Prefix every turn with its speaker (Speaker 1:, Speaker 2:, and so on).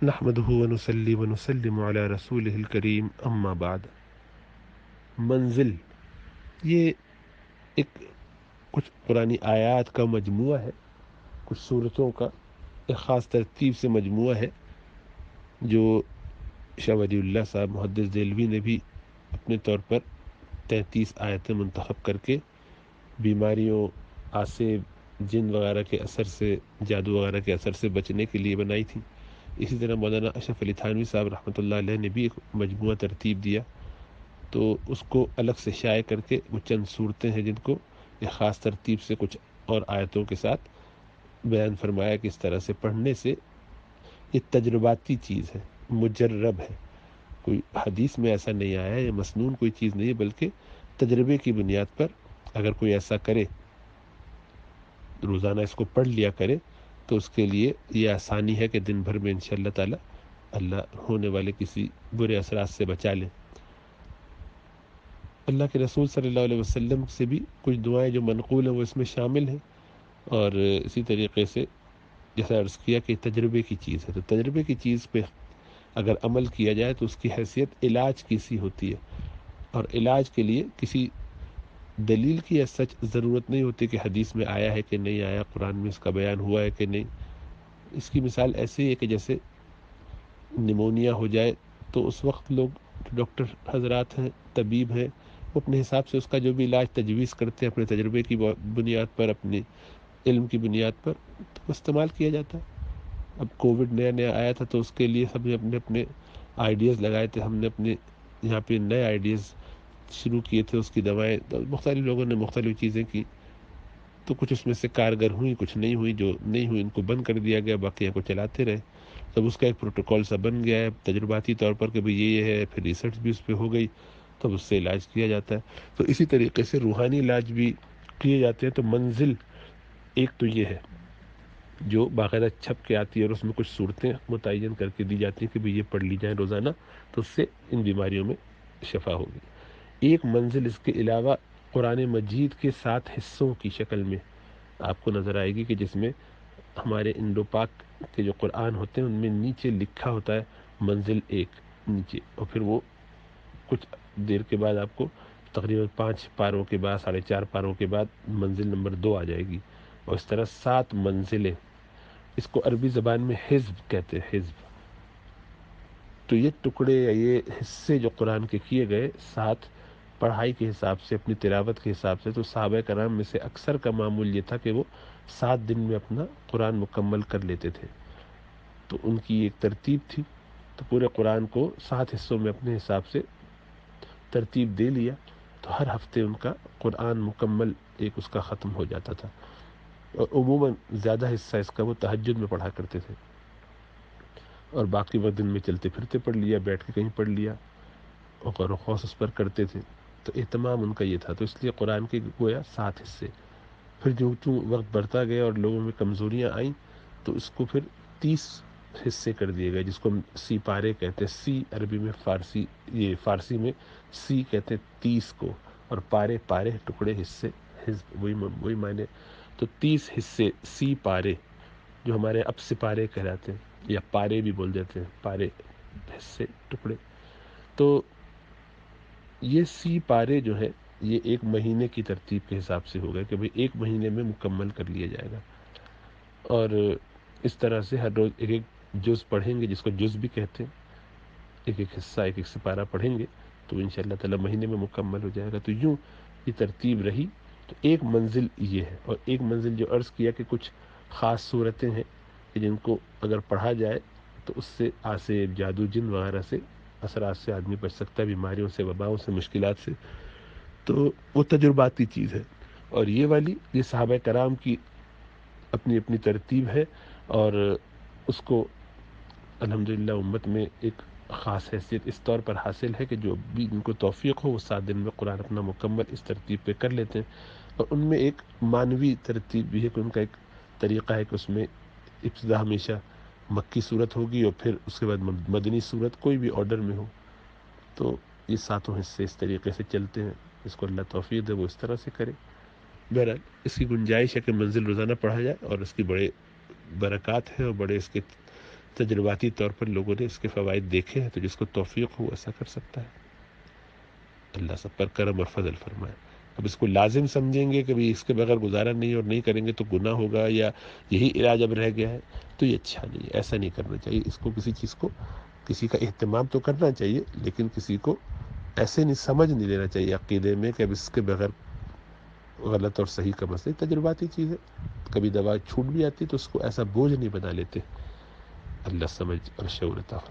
Speaker 1: نحمده ونصلي ونسلم على رسوله الکریم اما بعد۔ منزل یہ ایک کچھ قرآنی آیات کا مجموعہ ہے، کچھ صورتوں کا ایک خاص ترتیب سے مجموعہ ہے، جو شاہ ولی اللہ صاحب محدث دہلوی نے بھی اپنے طور پر 33 آیتیں منتخب کر کے بیماریوں، آسیب، جن وغیرہ کے اثر سے، جادو وغیرہ کے اثر سے بچنے کے لیے بنائی تھی۔ اسی طرح مولانا اشرف علی تھانوی صاحب رحمۃ اللہ علیہ نے بھی ایک مجموعہ ترتیب دیا، تو اس کو الگ سے شائع کر کے وہ چند صورتیں ہیں جن کو ایک خاص ترتیب سے کچھ اور آیتوں کے ساتھ بیان فرمایا کہ اس طرح سے پڑھنے سے یہ تجرباتی چیز ہے، مجرب ہے، کوئی حدیث میں ایسا نہیں آیا ہے، یہ مسنون کوئی چیز نہیں ہے، بلکہ تجربے کی بنیاد پر اگر کوئی ایسا کرے، روزانہ اس کو پڑھ لیا کرے، تو اس کے لیے یہ آسانی ہے کہ دن بھر میں انشاءاللہ تعالی اللہ ہونے والے کسی برے اثرات سے بچا لے۔ اللہ کے رسول صلی اللہ علیہ وسلم سے بھی کچھ دعائیں جو منقول ہیں وہ اس میں شامل ہیں، اور اسی طریقے سے جیسا عرض کیا کہ تجربے کی چیز ہے، تو تجربے کی چیز پہ اگر عمل کیا جائے تو اس کی حیثیت علاج کی سی ہوتی ہے، اور علاج کے لیے کسی دلیل کی ایز سچ ضرورت نہیں ہوتی کہ حدیث میں آیا ہے کہ نہیں آیا، قرآن میں اس کا بیان ہوا ہے کہ نہیں۔ اس کی مثال ایسے ہی ہے کہ جیسے نمونیا ہو جائے تو اس وقت لوگ ڈاکٹر حضرات ہیں، طبیب ہیں، وہ اپنے حساب سے اس کا جو بھی علاج تجویز کرتے ہیں اپنے تجربے کی بنیاد پر، اپنی علم کی بنیاد پر، تو وہ استعمال کیا جاتا ہے۔ اب کووڈ نیا نیا آیا تھا تو اس کے لیے سب نے اپنے اپنے آئیڈیاز لگائے تھے، ہم نے اپنے یہاں پہ نئے آئیڈیاز شروع کیے تھے، اس کی دوائیں، تو مختلف لوگوں نے مختلف چیزیں کی، تو کچھ اس میں سے کارگر ہوئیں، کچھ نہیں ہوئی، جو نہیں ہوئی ان کو بند کر دیا گیا، باقی کو چلاتے رہے۔ تب اس کا ایک پروٹوکول سا بن گیا ہے تجرباتی طور پر کہ بھئی یہ ہے، پھر ریسرچ بھی اس پہ ہو گئی، تب اس سے علاج کیا جاتا ہے۔ تو اسی طریقے سے روحانی علاج بھی کیے جاتے ہیں۔ تو منزل ایک تو یہ ہے جو باقاعدہ چھپ کے آتی ہے، اور اس میں کچھ صورتیں متعین کر کے دی جاتی ہیں کہ بھئی یہ پڑھ لی جائیں روزانہ، تو اس سے ان بیماریوں میں شفا ہوگی۔ ایک منزل اس کے علاوہ قرآن مجید کے 7 حصوں کی شکل میں آپ کو نظر آئے گی، کہ جس میں ہمارے انڈو پاک کے جو قرآن ہوتے ہیں ان میں نیچے لکھا ہوتا ہے منزل 1 نیچے، اور پھر وہ کچھ دیر کے بعد آپ کو تقریباً 5 پاروں کے بعد، 4.5 پاروں کے بعد منزل نمبر 2 آ جائے گی، اور اس طرح 7 منزلیں۔ اس کو عربی زبان میں حزب کہتے ہیں، حزب۔ تو یہ ٹکڑے یا یہ حصے جو قرآن کے کیے گئے 7 پڑھائی کے حساب سے، اپنی تلاوت کے حساب سے، تو صحابہ کرام میں سے اکثر کا معمول یہ تھا کہ وہ 7 دن میں اپنا قرآن مکمل کر لیتے تھے۔ تو ان کی ایک ترتیب تھی، تو پورے قرآن کو 7 حصوں میں اپنے حساب سے ترتیب دے لیا، تو ہر ہفتے ان کا قرآن مکمل ایک اس کا ختم ہو جاتا تھا، اور عموماً زیادہ حصہ اس کا وہ تہجد میں پڑھا کرتے تھے، اور باقی وقت دن میں چلتے پھرتے پڑھ لیا، بیٹھ کے کہیں پڑھ لیا، اور غور و خوص اس پر کرتے تھے۔ تو اہتمام ان کا یہ تھا، تو اس لیے قرآن کے گویا 7 حصے۔ پھر جو وقت بڑھتا گیا اور لوگوں میں کمزوریاں آئیں، تو اس کو پھر 30 حصے کر دیے گئے، جس کو ہم سی پارے کہتے ہیں۔ سی عربی میں فارسی میں سی کہتے ہیں 30 کو، اور پارے ٹکڑے، حصے، حزب، وہی معنی۔ تو 30 حصے سی پارے، جو ہمارے اب سپارے کہلاتے ہیں، یا پارے بھی بول دیتے ہیں، پارے، حصے، ٹکڑے۔ تو یہ سی پارے جو ہے یہ ایک مہینے کی ترتیب کے حساب سے ہو گئے کہ بھئی ایک مہینے میں مکمل کر لیا جائے گا، اور اس طرح سے ہر روز ایک ایک جز پڑھیں گے، جس کو جز بھی کہتے ہیں، ایک ایک حصہ، ایک ایک سپارہ پڑھیں گے، تو انشاءاللہ تعالی مہینے میں مکمل ہو جائے گا۔ تو یوں یہ ترتیب رہی۔ تو ایک منزل یہ ہے، اور ایک منزل جو عرض کیا کہ کچھ خاص صورتیں ہیں کہ جن کو اگر پڑھا جائے تو اس سے آسیب، جادو، جن وغیرہ سے اثرات سے آدمی بچ سکتا ہے، بیماریوں سے، وباؤں سے، مشکلات سے۔ تو وہ تجرباتی چیز ہے، اور یہ والی یہ صحابہ کرام کی اپنی اپنی ترتیب ہے، اور اس کو الحمدللہ امت میں ایک خاص حیثیت اس طور پر حاصل ہے کہ جو بھی ان کو توفیق ہو وہ 7 دن میں قرآن اپنا مکمل اس ترتیب پہ کر لیتے ہیں۔ اور ان میں ایک معنوی ترتیب بھی ہے کہ ان کا ایک طریقہ ہے کہ اس میں ابتدا ہمیشہ مکی صورت ہوگی، اور پھر اس کے بعد مدنی صورت، کوئی بھی آرڈر میں ہو۔ تو یہ 7 حصے اس طریقے سے چلتے ہیں، اس کو اللہ توفیق دے وہ اس طرح سے کرے۔ بہرحال اس کی گنجائش ہے کہ منزل روزانہ پڑھا جائے، اور اس کی بڑے برکات ہیں اور بڑے اس کے تجرباتی طور پر لوگوں نے اس کے فوائد دیکھے ہیں، تو جس کو توفیق ہو ایسا کر سکتا ہے۔ اللہ سب پر کرم اور فضل فرمائے۔ اب اس کو لازم سمجھیں گے کہ بھی اس کے بغیر گزارا نہیں، اور نہیں کریں گے تو گناہ ہوگا، یا یہی علاج اب رہ گیا ہے، تو یہ اچھا نہیں ہے، ایسا نہیں کرنا چاہیے۔ اس کو کسی چیز کو، کسی کا اہتمام تو کرنا چاہیے، لیکن کسی کو ایسے نہیں سمجھ نہیں لینا چاہیے عقیدے میں کہ اب اس کے بغیر غلط اور صحیح کا مسئلہ۔ تجرباتی چیز ہے، کبھی دوا چھوٹ بھی آتی تو اس کو ایسا بوجھ نہیں بنا لیتے۔ اللہ سمجھ اور شعور عطا فرمائے۔